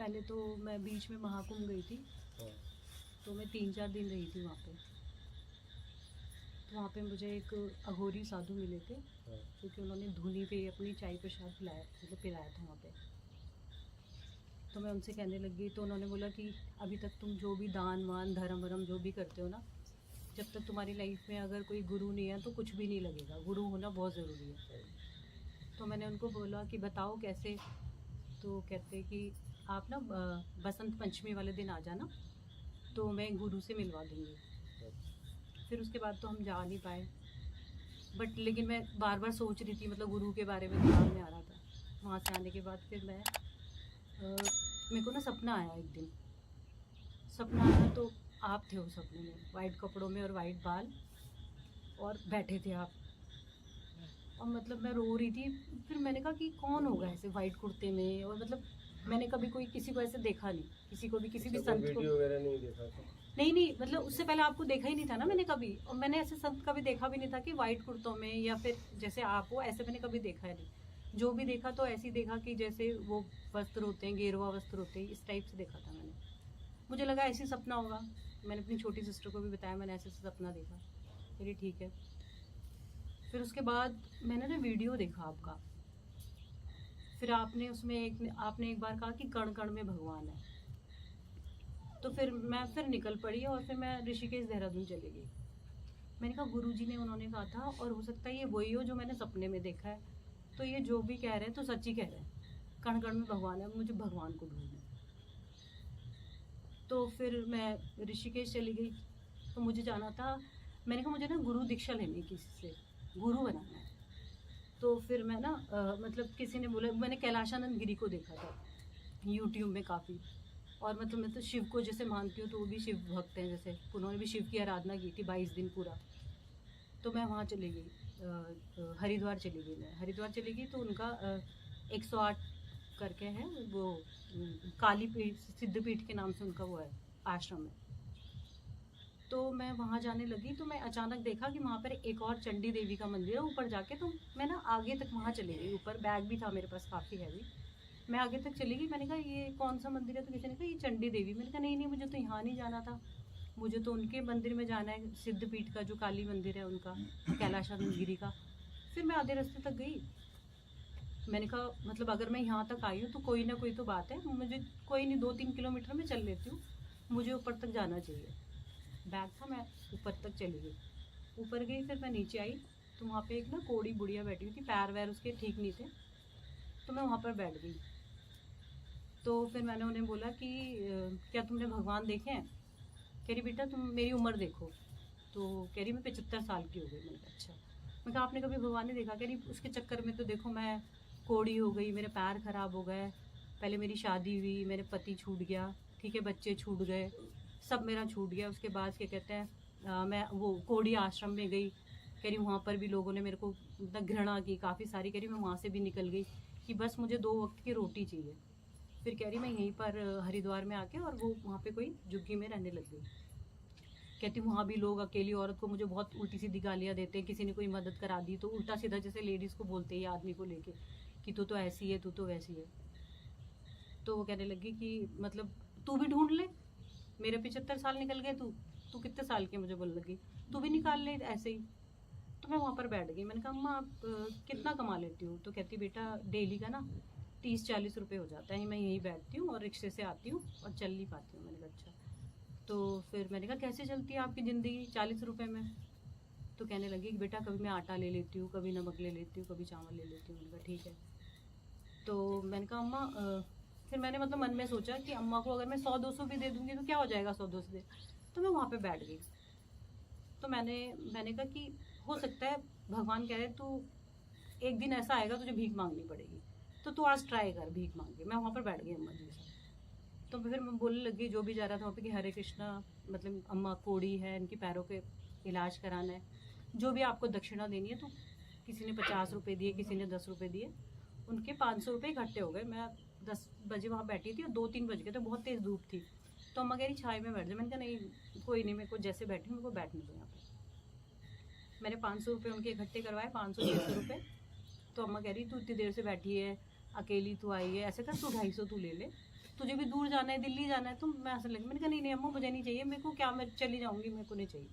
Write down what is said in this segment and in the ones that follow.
पहले तो मैं बीच में महाकुंभ गई थी, हाँ, तो मैं 3-4 दिन रही थी वहाँ पे। तो वहाँ पे मुझे एक अघोरी साधु मिले थे, हाँ, क्योंकि उन्होंने धूनी पे अपनी चाय प्रसाद पिलाया, मतलब पिलाया था वहाँ पे। तो मैं उनसे कहने लगी, तो उन्होंने बोला कि अभी तक तुम जो भी दान वान धर्म वरम जो भी करते हो ना, जब तक तुम्हारी लाइफ में अगर कोई गुरु नहीं है तो कुछ भी नहीं लगेगा, गुरु होना बहुत ज़रूरी है। तो मैंने उनको बोला कि बताओ कैसे। तो कहते कि आप ना बसंत पंचमी वाले दिन आ जाना, तो मैं गुरु से मिलवा दूँगी। फिर उसके बाद तो हम जा नहीं पाए, बट लेकिन मैं बार बार सोच रही थी, मतलब गुरु के बारे में दिमाग में आ रहा था। वहाँ से आने के बाद फिर मैं मेरे को ना सपना आया एक दिन। सपना आया तो आप थे उस सपने में, वाइट कपड़ों में और वाइट बाल, और बैठे थे आप। और मतलब मैं रो रही थी। फिर मैंने कहा कि कौन होगा ऐसे वाइट कुर्ते में, और मतलब मैंने कभी कोई किसी को ऐसे देखा नहीं, किसी को भी, किसी भी अच्छा, कोई संत को। वीडियो वगैरह नहीं देखा था? नहीं, मतलब उससे पहले आपको देखा ही नहीं था ना मैंने कभी, और मैंने ऐसे संत कभी देखा भी नहीं था कि वाइट कुर्तों में, या फिर जैसे आप हो ऐसे मैंने कभी देखा है नहीं। जो भी देखा तो ऐसे ही देखा कि जैसे वो वस्त्र होते हैं, गेरुआ वस्त्र होते हैं, इस टाइप से देखा था मैंने। मुझे लगा ऐसे ही सपना होगा। मैंने अपनी छोटी सिस्टर को भी बताया, मैंने ऐसे सपना देखा। चलिए ठीक है। फिर उसके बाद मैंने ना वीडियो देखा आपका। फिर आपने उसमें आपने एक बार कहा कि कण कण में भगवान है। तो फिर मैं फिर निकल पड़ी और फिर मैं ऋषिकेश देहरादून चली गई। मैंने कहा गुरुजी ने उन्होंने कहा था, और हो सकता है ये वही हो जो मैंने सपने में देखा है। तो ये जो भी कह रहे हैं तो सच ही कह रहे हैं, कण कण में भगवान है, मुझे भगवान को ढूंढना है। तो फिर मैं ऋषिकेश चली गई। तो मुझे जाना था, मैंने कहा मुझे ना गुरु दीक्षा लेनी है, किसी से गुरु बनाना है। तो फिर मैं ना मतलब किसी ने बोला, मैंने कैलाशानंद गिरी को देखा था यूट्यूब में काफ़ी। और मतलब मैं तो शिव को जैसे मानती हूँ, तो वो भी शिव भक्त हैं, जैसे उन्होंने भी शिव की आराधना की थी 22 दिन पूरा। तो मैं वहाँ चली गई, हरिद्वार चली गई। मैं हरिद्वार चली गई तो उनका 108 करके है वो, काली पीठ सिद्धपीठ के नाम से उनका वो है, आश्रम है। तो मैं वहाँ जाने लगी तो मैं अचानक देखा कि वहाँ पर एक और चंडी देवी का मंदिर है ऊपर जाके। तो मैं ना आगे तक वहाँ चली गई, ऊपर बैग भी था मेरे पास काफ़ी हैवी। मैं आगे तक चली गई, मैंने कहा ये कौन सा मंदिर है? तो किसी ने कहा ये चंडी देवी। मैंने कहा नहीं, मुझे तो यहाँ नहीं जाना था, मुझे तो उनके मंदिर में जाना है, सिद्धपीठ का जो काली मंदिर है उनका, कैलाशानंद गिरी का। फिर मैं आधे रास्ते तक गई। मैंने कहा मतलब अगर मैं यहाँ तक आई हूँ तो कोई ना कोई तो बात है, मुझे कोई नहीं, 2-3 किलोमीटर में चल लेती हूँ, मुझे ऊपर तक जाना चाहिए। बैग था, मैं ऊपर तक चली गई। ऊपर गई, फिर मैं नीचे आई तो वहाँ पे एक ना कोड़ी बुढ़िया बैठी हुई थी, पैर वैर उसके ठीक नहीं थे। तो मैं वहाँ पर बैठ गई। तो फिर मैंने उन्हें बोला कि क्या तुमने भगवान देखे हैं? कह रही बेटा तुम मेरी उम्र देखो। तो कह रही मैं 75 साल की हो गई। मैंने कहा अच्छा। मैं कहा आपने कभी भगवान नहीं देखा? कह रही उसके चक्कर में तो देखो मैं कोड़ी हो गई, मेरे पैर खराब हो गए, पहले मेरी शादी हुई, मेरे पति छूट गया, ठीक है, बच्चे छूट गए, सब मेरा छूट गया। उसके बाद क्या कहते हैं, मैं वो कोड़ी आश्रम में गई। कह रही वहाँ पर भी लोगों ने मेरे को मतलब घृणा की काफ़ी सारी। कह रही मैं वहाँ से भी निकल गई कि बस मुझे 2 वक्त की रोटी चाहिए। फिर कह रही मैं यहीं पर हरिद्वार में आके, और वो वहाँ पे कोई झुग्गी में रहने लग गई। कहती वहाँ भी लोग अकेली औरत को मुझे बहुत उल्टी सीधी गालियाँ देते हैं, किसी ने कोई मदद करा दी तो उल्टा सीधा जैसे लेडीज़ को बोलते हैं आदमी को लेके कि तू तो ऐसी है, तू तो वैसी है। तो वो कहने लगी कि मतलब तू भी ढूंढ ले, मेरे 75 साल निकल गए, तू तू कितने साल की? मुझे बोलने लगी तू भी निकाल ले ऐसे ही। तो मैं वहाँ पर बैठ गई। मैंने कहा अम्मा आप कितना कमा लेती हो? तो कहती बेटा डेली का ना 30-40 रुपये हो जाता है, मैं यहीं बैठती हूँ और रिक्शे से आती हूँ और चल नहीं पाती हूँ। मैंने कहा अच्छा। तो फिर मैंने कहा कैसे चलती है आपकी ज़िंदगी 40 रुपये में? तो कहने लगी कि बेटा कभी मैं आटा ले लेती हूँ, कभी नमक ले लेती हूँ, कभी चावल ले लेती हूँ। मैंने कहा ठीक है। तो मैंने कहा अम्मा फिर मैंने मतलब मन में सोचा कि अम्मा को अगर मैं 100-200 भी दे दूँगी तो क्या हो जाएगा 100-200 दे। तो मैं वहाँ पे बैठ गई। तो मैंने कहा कि हो सकता है भगवान कह रहे तू एक दिन ऐसा आएगा तुझे भीख मांगनी पड़ेगी, तो तू आज ट्राई कर भीख मांग के। मैं वहाँ पर बैठ गई अम्मा जी के साथ। तो फिर मैं बोलने लगी जो भी जा रहा था वहाँ पे कि हरे कृष्णा, मतलब अम्मा कोड़ी है, इनकी पैरों के इलाज कराना है, जो भी आपको दक्षिणा देनी है। तो किसी ने 50 रुपये दिए, किसी ने 10 रुपये दिए, उनके 500 रुपये इकट्ठे हो गए। मैं 10 बजे वहाँ बैठी थी और 2-3 बज गए थे, बहुत तेज़ धूप थी। तो अम्मा कह रही छाई में बैठ जाए। मैंने कहा नहीं कोई नहीं, मेरे को जैसे बैठी हूँ मेरे को बैठने दो यहाँ पे। मैंने 500 रुपये उनके इकट्ठे करवाए, 500-600 रुपये। तो अम्मा कह रही तू इतनी देर से बैठी है, अकेली तू आई है, ऐसे कर तू 250 तू ले ले, तुझे भी दूर जाना है, दिल्ली जाना है। तो मैं हंसने लगी, मैंने कहा नहीं नहीं अम्मा मुझे नहीं चाहिए, मेरे को क्या, मैं चली जाऊँगी, मेरे को नहीं चाहिए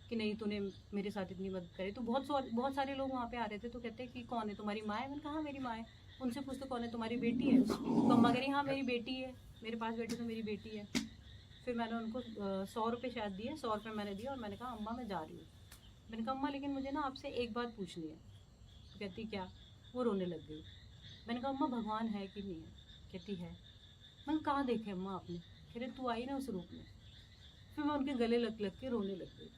कि नहीं तूने मेरे साथ इतनी मदद करी। तो बहुत सारे लोग वहाँ पे आ रहे थे, तो कहते हैं कि कौन है तुम्हारी माँ है? मैंने कहा हाँ मेरी माँ है। उनसे पूछते कौन है तुम्हारी बेटी है? तो अम्मा कह रही हाँ मेरी बेटी है, मेरे पास बैठी तो मेरी बेटी है। फिर मैंने उनको 100 रुपये शायद दिए, 100 रुपये मैंने दिया और मैंने कहा अम्मा मैं जा रही हूँ। मैंने कहा अम्मा लेकिन मुझे ना आपसे एक बात पूछनी है। तो कहती क्या? वो रोने लग गई। मैंने कहा अम्मा भगवान है कि नहीं है? कहती है। मैंने कहाँ देखे अम्मा आपने? कह रहे तू आई ना उस रूप में। फिर मैं उनके गले लग लग के रोने लग गई।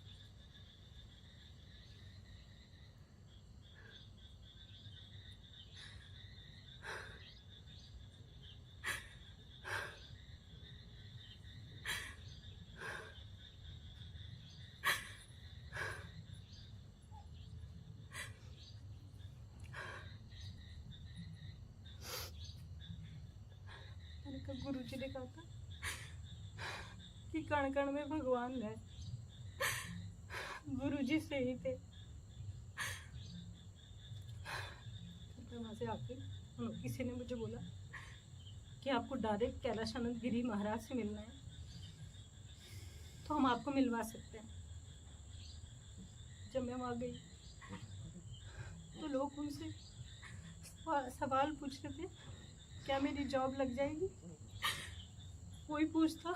मैंने कहा गुरु जी ने कहा था कि कण कण में भगवान है, गुरु जी से ही थे। फिर वहाँ से आके किसी ने मुझे बोला कि आपको डायरेक्ट कैलाश आनंद गिरी महाराज से मिलना है तो हम आपको मिलवा सकते हैं। जब मैं वहाँ गई तो लोग उनसे सवाल पूछ रहे थे, क्या मेरी जॉब लग जाएगी? कोई पूछता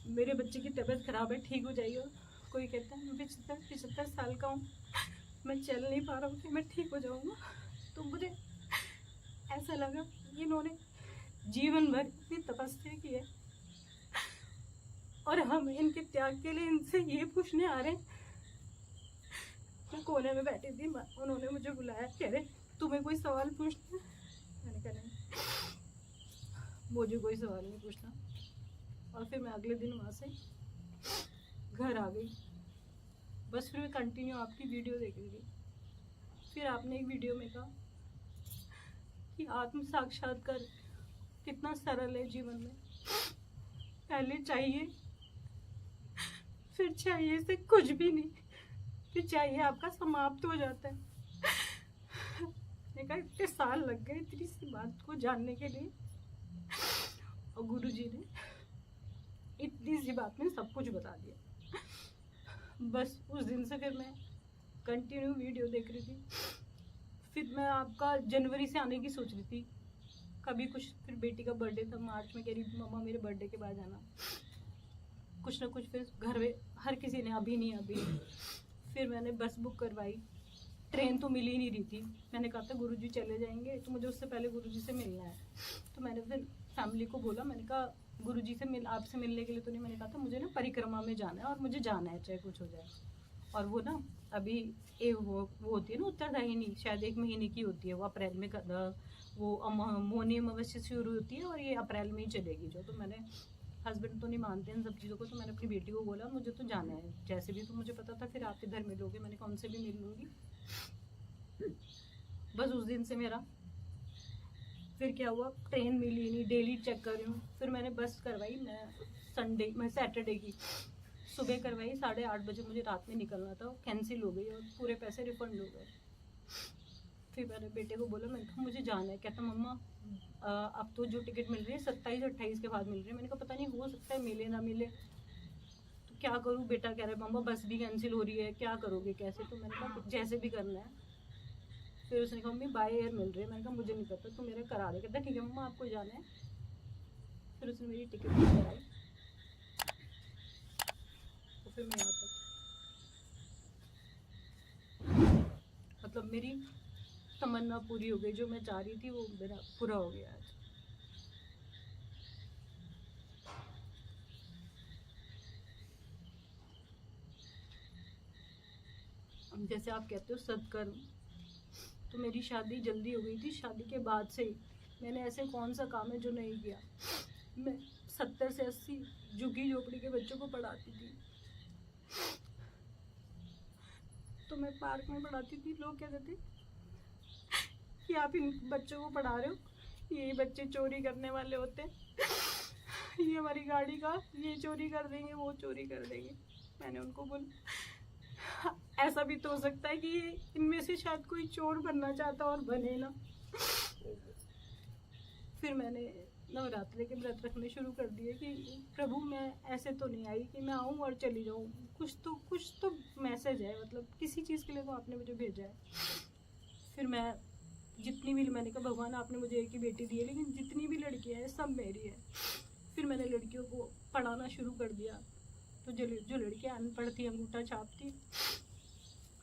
मेरे बच्चे की तबीयत खराब है, ठीक हो जाएगी। कोई कहता है मैं 75 साल का हूँ, मैं चल नहीं पा रहा हूँ कि मैं ठीक हो जाऊँगा। तो मुझे ऐसा लगा इन्होंने जीवन भर इतनी तपस्या की है और हम इनके त्याग के लिए इनसे ये पूछने आ रहे हैं। मैं कोने में बैठी थी, उन्होंने मुझे बुलाया, कह रहे तुम्हें कोई सवाल पूछना? मैंने कहा नहीं मुझे कोई सवाल नहीं पूछना। और फिर मैं अगले दिन वहाँ से घर आ गई। बस फिर मैं कंटिन्यू आपकी वीडियो देखूंगी। फिर आपने एक वीडियो में कहा कि आत्म साक्षात्कार कितना सरल है जीवन में। पहले चाहिए, फिर चाहिए से कुछ भी नहीं, फिर चाहिए आपका समाप्त हो जाता है। देखा इतने साल लग गए इतनी सी बात को जानने के लिए, और गुरु जी ने इतनी सी बात में सब कुछ बता दिया। बस उस दिन से फिर मैं कंटिन्यू वीडियो देख रही थी। फिर मैं आपका जनवरी से आने की सोच रही थी, कभी कुछ। फिर बेटी का बर्थडे था मार्च में, कह रही थी मम्मा मेरे बर्थडे के बाद आना, कुछ ना कुछ। फिर घर में हर किसी ने अभी नहीं। फिर मैंने बस बुक करवाई, ट्रेन तो मिल ही नहीं रही थी। मैंने कहा था गुरुजी चले जाएंगे तो मुझे उससे पहले गुरुजी से मिलना है। तो मैंने फिर फैमिली को बोला, मैंने कहा गुरुजी से आपसे मिलने के लिए तो नहीं, मैंने कहा था मुझे ना परिक्रमा में जाना है और मुझे जाना है चाहे कुछ हो जाए। और वो ना अभी वो होती है ना उत्तरदायिनी, शायद 1 महीने की होती है, वो अप्रैल में वो मौनी अमावस्या शुरू होती है और ये अप्रैल में ही चलेगी जो। तो मैंने, हस्बैंड तो नहीं मानते इन सब चीज़ों को, तो मैंने अपनी बेटी को बोला मुझे तो जाना है जैसे भी। तो मुझे पता था फिर आप इधर मिलोगे, मैंने कहा उनसे भी मिल लूँगी। बस उस दिन से मेरा फिर क्या हुआ, ट्रेन मिली नहीं, डेली चेक कर रही हूँ। फिर मैंने बस करवाई, मैं सैटरडे की सुबह करवाई, 8:30 बजे मुझे रात में निकलना था, कैंसिल हो गई और पूरे पैसे रिफंड हो गए। फिर मैंने बेटे को बोला, मैंने कहा मुझे जाना है। कहता मम्मा अब तो जो टिकट मिल रही है 27-28 के बाद मिल रही है। मैंने कहा पता नहीं, हो सकता है मिले ना मिले, तो क्या करूँ? बेटा कह रहा है मम्मा बस भी कैंसिल हो रही है, क्या करोगे कैसे? तो मैंने कहा जैसे भी करना है। फिर उसने कहा मम्मी बाय एयर मिल रही है। मैंने कहा मुझे नहीं पता, तो मेरा करा दे। कहता ठीक है मम्मा आपको जाना है। फिर उसने मेरी टिकट कराई, तो फिर मैं यहाँ तक, मतलब मेरी तमन्ना पूरी हो गई, जो मैं चाह रही थी वो मेरा पूरा हो गया आज। जैसे आप कहते हो सत्कर्म, तो मेरी शादी जल्दी हो गई थी। शादी के बाद से ही मैंने ऐसे कौन सा काम है जो नहीं किया। मैं 70 से 80 झुग्गी झोपड़ी के बच्चों को पढ़ाती थी। तो मैं पार्क में पढ़ाती थी, लोग क्या कहते कि आप इन बच्चों को पढ़ा रहे हो, यही बच्चे चोरी करने वाले होते हैं, ये हमारी गाड़ी का ये चोरी कर देंगे, वो चोरी कर देंगे। मैंने उनको बोला ऐसा भी तो हो सकता है कि इनमें से शायद कोई चोर बनना चाहता और बने ना। फिर मैंने नवरात्रि के व्रत रखने शुरू कर दिए कि प्रभु मैं ऐसे तो नहीं आई कि मैं आऊँ और चली जाऊँ, कुछ तो मैसेज है, मतलब किसी चीज़ के लिए तो आपने मुझे भेजा है। फिर मैं जितनी भी, मैंने कहा भगवान आपने मुझे एक ही बेटी दी है, लेकिन जितनी भी लड़कियाँ हैं सब मेरी है। फिर मैंने लड़कियों को पढ़ाना शुरू कर दिया। तो जो लड़कियाँ अनपढ़ थी, अंगूठा छाप थी,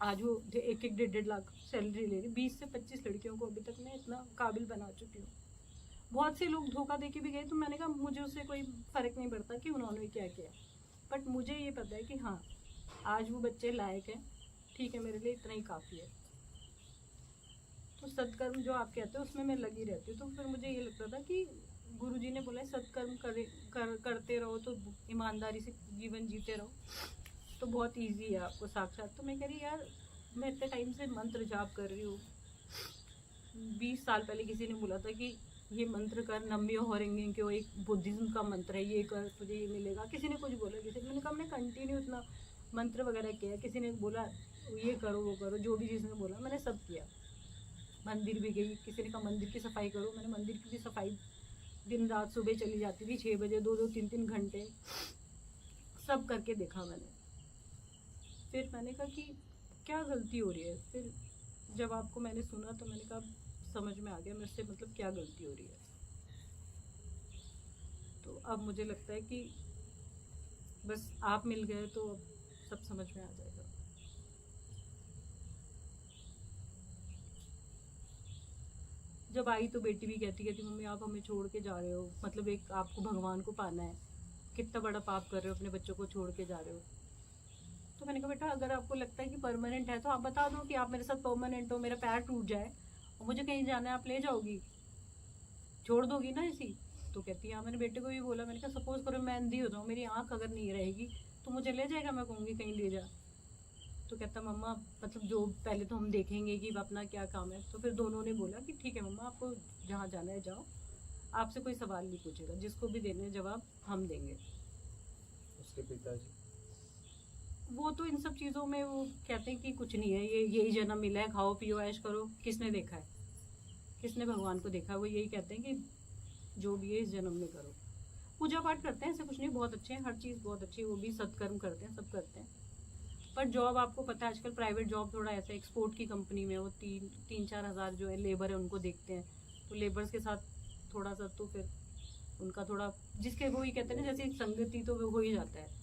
आज वो 1-1 लाख सैलरी ले रही। 20 से 25 लड़कियों को अभी तक मैं इतना काबिल बना चुकी हूँ। बहुत से लोग धोखा देके भी गए, तो मैंने कहा मुझे उससे कोई फ़र्क नहीं पड़ता कि उन्होंने क्या किया, बट मुझे ये पता है कि हाँ आज वो बच्चे लायक हैं, ठीक है, मेरे लिए इतना ही काफ़ी है। तो सत्कर्म जो आप कहते हो उसमें मैं लगी रहती हूँ। तो फिर मुझे ये लगता था कि गुरुजी ने बोला है सत्कर्म करते रहो, तो ईमानदारी से जीवन जीते रहो, तो बहुत ईजी है आपको साक्षात। तो मैं कह रही यार मैं इतने टाइम से मंत्र जाप कर रही हूँ। 20 साल पहले किसी ने बोला था कि ये मंत्र कर, नम्यो होरेंगे, क्यों एक बुद्धिज्म का मंत्र है, ये कर तुझे ये मिलेगा। किसी ने कुछ बोला, मैंने कहा मैंने कंटिन्यू इतना मंत्र वगैरह किया। किसी ने बोला ये करो वो करो, जो भी जिसने बोला मैंने सब किया। मंदिर भी गई, किसी ने कहा मंदिर की सफाई करो, मैंने मंदिर की भी सफाई दिन रात सुबह चली जाती थी 6 बजे, 2-3 घंटे सब करके देखा मैंने। फिर मैंने कहा कि क्या गलती हो रही है। फिर जब आपको मैंने सुना तो मैंने कहा समझ में आ गया मेरे से, मतलब क्या गलती हो रही है। तो अब मुझे लगता है कि बस आप मिल गए तो अब सब समझ में आ जाएगा। जब आई तो बेटी भी कहती मम्मी आप हमें छोड़ के जा रहे हो, मतलब एक आपको भगवान को पाना है, कितना बड़ा पाप कर रहे हो, अपने बच्चों को छोड़ के जा रहे हो। तो मैंने कहा बेटा अगर आपको लगता है कि परमानेंट है तो आप बता दो कि आप मेरे साथ परमानेंट हो, मेरा पैर टूट जाए और मुझे कहीं जाना है, आप ले जाओगी, छोड़ दोगी ना इसी। तो कहती है हाँ। मैंने बेटे को भी बोला, मैंने कहा सपोज करो मैं अंधी हो जाऊँ, मेरी आँख अगर नहीं रहेगी तो मुझे ले जाएगा, मैं कहूँगी कहीं ले जा। तो कहता मम्मा मतलब जो पहले तो हम देखेंगे कि अपना क्या काम है। तो फिर दोनों ने बोला कि ठीक है मम्मा आपको जहाँ जाना है जाओ, आपसे कोई सवाल नहीं पूछेगा, जिसको भी देने जवाब हम देंगे। उसके पिताजी वो तो इन सब चीज़ों में वो कहते हैं कि कुछ नहीं है, ये यही जन्म मिला है, खाओ पियो ऐश करो। किसने देखा है, किसने भगवान को देखा है? वो यही कहते हैं कि जो भी है इस जन्म में करो। पूजा पाठ करते हैं, ऐसे कुछ नहीं, बहुत अच्छे हैं, हर चीज़ बहुत अच्छी है, वो भी सत्कर्म करते हैं, सब करते हैं। पर जॉब आपको पता है आजकल प्राइवेट जॉब थोड़ा ऐसा, एक्सपोर्ट की कंपनी में वो 3-4 हज़ार जो है लेबर है उनको देखते हैं, तो लेबर्स के साथ थोड़ा सा तो फिर उनका थोड़ा जिसके वो ही कहते हैं ना जैसे संगति तो वो हो ही जाता है।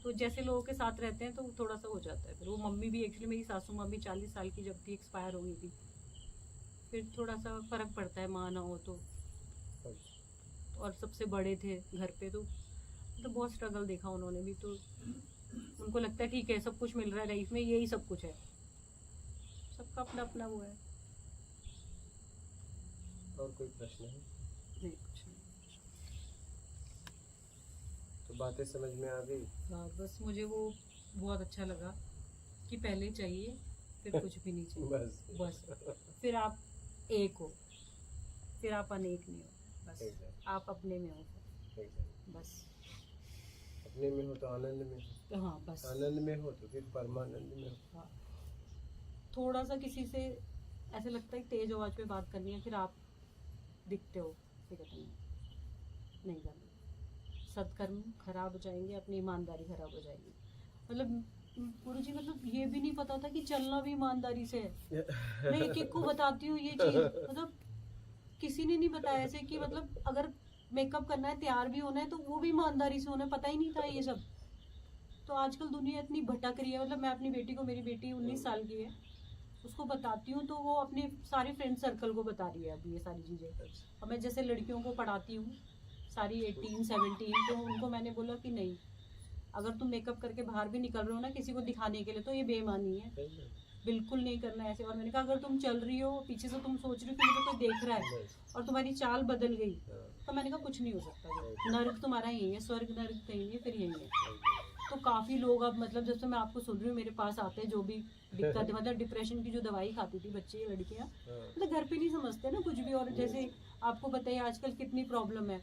तो जैसे लोगों के साथ रहते हैं तो थोड़ा सा हो जाता है। फिर वो मम्मी भी एक्चुअली मेरी सासू माँ भी 40 साल की जब थी एक्सपायर हो गई थी, फिर थोड़ा सा फ़र्क पड़ता है माँ ना हो तो। और सबसे बड़े थे घर पे तो बहुत स्ट्रगल देखा उन्होंने भी। तो उनको लगता है ठीक है सब कुछ मिल रहा है लाइफ में, यही सब कुछ है, सबका अपना अपना वो है। और कोई प्रश्न है? नहीं कुछ नहीं। तो बातें समझ में आ गई? हाँ बस मुझे वो बहुत अच्छा लगा कि पहले चाहिए फिर कुछ भी नहीं चाहिए बस फिर आप एक हो, फिर आप अनेक नहीं हो, बस आप अपने में हो, बस अपने में हो तो आनंद में हो। हाँ बस आनंद में हो तो फिर परमानंद में हो। हाँ थोड़ा सा किसी से ऐसे लगता है तेज आवाज पे बात करनी है, फिर आप दिखते हो, फिर कहते नहीं करना, सत्कर्म खराब हो जाएंगे, अपनी ईमानदारी खराब हो जाएगी। मतलब गुरुजी मतलब ये भी नहीं पता था कि चलना भी ईमानदारी से है। मैं एक को बताती हूँ ये चीज, मतलब किसी ने नहीं बताया ऐसे कि मतलब अगर मेकअप करना है, तैयार भी होना है तो वो भी ईमानदारी से होना है, पता ही नहीं था ये सब। तो आजकल दुनिया इतनी भटक रही है। मतलब मैं अपनी बेटी को, मेरी बेटी 19 साल की है, उसको बताती हूँ तो वो अपने सारे फ्रेंड सर्कल को बता रही है अभी ये सारी चीज़ें। और मैं जैसे लड़कियों को पढ़ाती हूँ सारी 18-17, तो उनको मैंने बोला कि नहीं, अगर तुम मेकअप करके बाहर भी निकल रहे हो ना किसी को दिखाने के लिए, तो ये बेईमानी है, बिल्कुल नहीं करना ऐसे। और मैंने कहा अगर तुम चल रही हो पीछे से, तुम सोच रही हो कि मुझे कोई देख रहा है और तुम्हारी चाल बदल गई, तो मैंने कहा कुछ नहीं हो सकता, नर्क तुम्हारा यही है, स्वर्ग नर्क कहीं नहीं है, फिर यही है। तो काफ़ी लोग अब मतलब जैसे मैं आपको सुन रही हूँ मेरे पास आते हैं जो भी दिक्कत है, मतलब डिप्रेशन की जो दवाई खाती थी बच्चे लड़कियाँ, मतलब घर पे नहीं समझते ना कुछ भी। और जैसे आपको बताइए आजकल कितनी प्रॉब्लम है,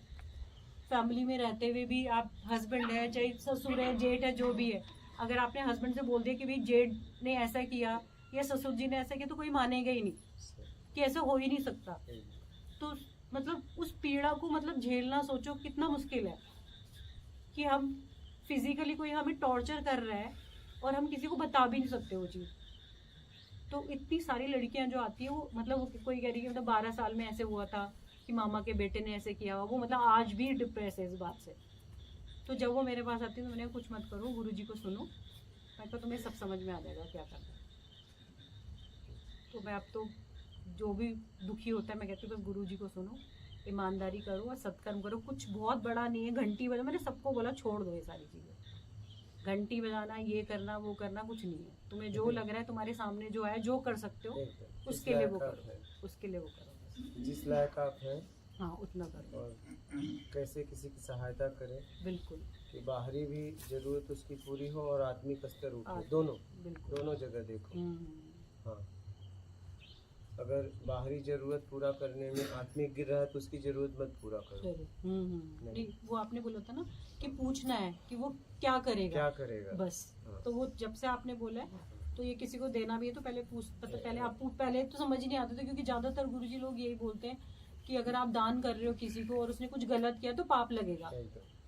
फैमिली में रहते हुए भी आप हस्बैंड है चाहे ससुर है जेठ है जो भी है, अगर आपने हस्बैंड से बोल दिया कि भाई जेठ ने ऐसा किया या ससुर जी ने ऐसा किया, तो कोई मानेगा ही नहीं कि ऐसा हो ही नहीं सकता। तो मतलब उस पीड़ा को मतलब झेलना सोचो कितना मुश्किल है, कि हम फिजिकली कोई हमें टॉर्चर कर रहा है और हम किसी को बता भी नहीं सकते वो चीज़। तो इतनी सारी लड़कियां जो आती है वो मतलब वो कोई कह रही है मतलब 12 साल में ऐसे हुआ था कि मामा के बेटे ने ऐसे किया, वो मतलब आज भी डिप्रेस है इस बात से। तो जब वो मेरे पास आती है तो मैंने कहा, कुछ मत करो, गुरुजी को सुनो, मैं तो तुम्हें सब समझ में आ जाएगा क्या करना है। तो मैं अब तो जो भी दुखी होता है मैं कहती हूँ बस गुरुजी को सुनो, ईमानदारी करो और सत्कर्म करो, कुछ बहुत बड़ा नहीं है। घंटी बजा, मैंने सबको बोला छोड़ दो ये सारी चीज़ें, घंटी बजाना, ये करना वो करना कुछ नहीं है। तुम्हें जो लग रहा है तुम्हारे सामने जो है, जो कर सकते हो उसके लिए वो करो, उसके लिए वो करो, जिस लायक आप हैं हाँ उतना करो। और कैसे किसी की सहायता करें बिल्कुल कि बाहरी भी जरूरत उसकी पूरी हो और आत्मिक स्तर उठे, आत्मिक, दोनों बिल्कुल। दोनों जगह देखो। हम्म, हाँ, अगर बाहरी जरूरत पूरा करने में आत्मिक गिर रहा है तो उसकी जरूरत मत पूरा करो। जरूर। नहीं। नहीं, वो आपने बोला था ना कि पूछना है कि वो क्या करेगा, क्या करेगा बस। हाँ। तो वो जब से आपने बोला है तो ये किसी को देना भी है तो पहले पहले आप पहले तो समझ ही नहीं आते थे, क्योंकि ज्यादातर गुरुजी लोग यही बोलते हैं कि अगर आप दान कर रहे हो किसी को और उसने कुछ गलत किया तो पाप लगेगा।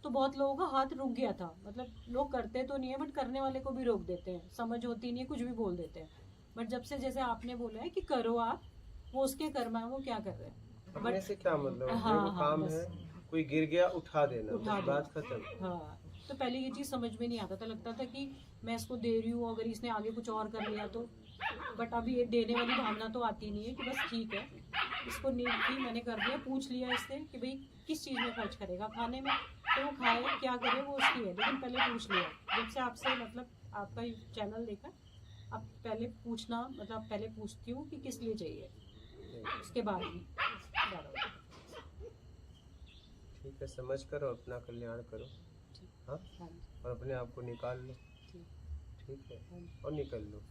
तो बहुत लोगों का हाथ रुक गया था, मतलब लोग करते तो नहीं है बट करने वाले को भी रोक देते हैं, समझ होती नहीं है, कुछ भी बोल देते हैं। बट जब से जैसे आपने बोला है कि करो आप, वो उसके कर्म है, वो क्या कर रहे हैं। अपने से क्या मतलब, हाँ, अपने को हाँ, काम बस। है, कोई गिर गया उठा देना, उठा बस बात खत्म। हाँ, तो पहले ये चीज़ समझ में नहीं आता था, लगता था कि मैं इसको दे रही हूँ, अगर इसने आगे कुछ और कर लिया तो। बट अभी ये देने वाली भावना तो आती नहीं है कि बस ठीक है, इसको नीड थी मैंने कर दिया, पूछ लिया इससे कि भाई किस चीज़ में खर्च करेगा, खाने में तो वो खाए, क्या करे वो उसकी है, लेकिन पहले पूछ लिया। जब से आपसे मतलब आपका चैनल देखा, अब पहले पूछना, मतलब पहले पूछती हूँ कि किस लिए चाहिए, उसके बाद ही ठीक है, समझ करो, अपना कल्याण करो। हाँ, हाँ और अपने आप को निकाल लो। जी, ठीक है, हाँ जी। और निकल लो,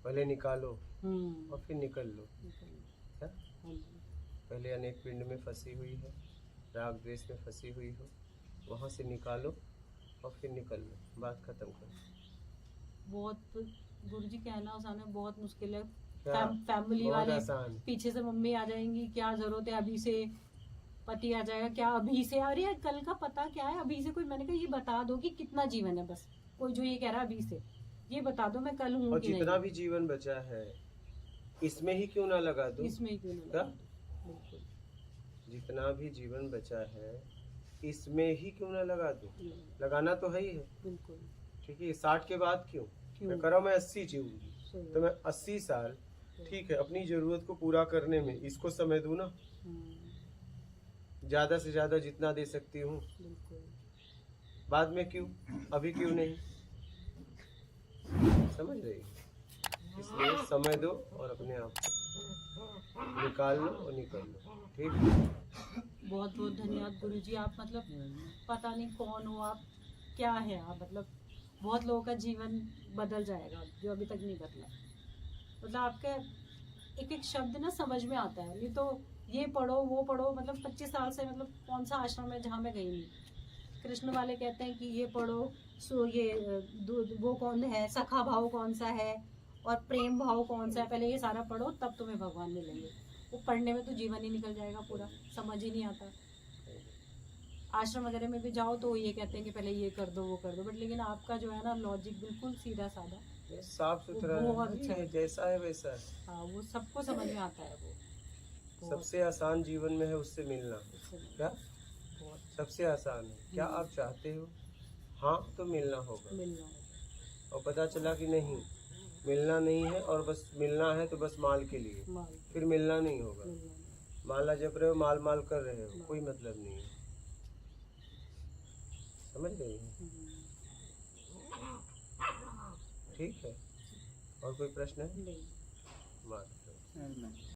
पहले निकालो हम्म, और फिर निकल लो। निकल- क्या हाँ जी। पहले अनेक पिंड में फंसी हुई है, राग द्वेष में फंसी हुई हो, वहाँ से निकालो और फिर निकल लो, बात खत्म करो। बहुत गुरुजी कहना आसान है, बहुत मुश्किल है। क्या? फैमिली बहुत वाले आसान। पीछे से मम्मी आ जाएंगी, क्या जरूरत है अभी से, पति आ जाएगा, क्या अभी से, अरे यार कल का पता क्या है, अभी से कोई, मैंने कहा ये बता दो कि कितना जीवन है, बस कोई जो ये कह रहा है अभी से ये बता दो मैं कल हूँ और कि जितना नहीं, भी जीवन बचा है इसमें ही क्यों ना लगा दो। इसमें ही क्यों ना क्या? लगा दो। बिल्कुल जितना भी जीवन बचा है इसमें ही क्यों ना लगा दो, लगाना तो है ही है। बिल्कुल। ठीक है, 60 के बाद क्यों, क्यों? मैं करो मैं 80 जीऊंगी सही तो मैं 80 साल ठीक है अपनी जरूरत को पूरा करने में इसको समय दूं ना, ज्यादा से ज्यादा जितना दे सकती हूँ। बिल्कुल। बाद में क्यों, अभी क्यों नहीं, समझ रही हो? इसलिए समय दो और अपने आप को निकाल लो और निकल लो। ठीक है, बहुत बहुत धन्यवाद गुरुजी, आप मतलब पता नहीं कौन हो आप, क्या है आप, मतलब बहुत लोगों का जीवन बदल जाएगा जो अभी तक नहीं बदला। मतलब आपका एक एक शब्द ना समझ में आता है, नहीं तो ये पढ़ो वो पढ़ो, मतलब 25 साल से मतलब कौन सा आश्रम है जहाँ मैं गई नहीं। कृष्ण वाले कहते हैं कि ये पढ़ो, सो ये वो कौन है, सखा भाव कौन सा है और प्रेम भाव कौन सा है, पहले ये सारा पढ़ो तब तुम्हें भगवान मिलेंगे। वो पढ़ने में तो जीवन ही निकल जाएगा पूरा, समझ ही नहीं आता। आश्रम वगैरह में भी जाओ तो ये कहते हैं कि पहले ये कर दो वो कर दो, बट लेकिन आपका जो है ना लॉजिक बिल्कुल सीधा साधा, ये साफ सुथरा वो बहुत है, अच्छा है। जैसा है वैसा है। हाँ वो सबको समझ में आता है वो। बहुत- सबसे आसान जीवन में है उससे मिलना। उससे नहीं- क्या बहुत सबसे आसान है, क्या आप चाहते हो, हाँ तो मिलना होगा। मिलना है, और पता चला कि नहीं मिलना नहीं है और बस मिलना है तो बस माल के लिए, माल फिर मिलना नहीं होगा। मिलना नहीं। माला जप रहे हो, माल माल कर रहे हो, कोई मतलब नहीं है। समझ रही हो? ठीक है, और कोई प्रश्न है? नहीं। बात करो।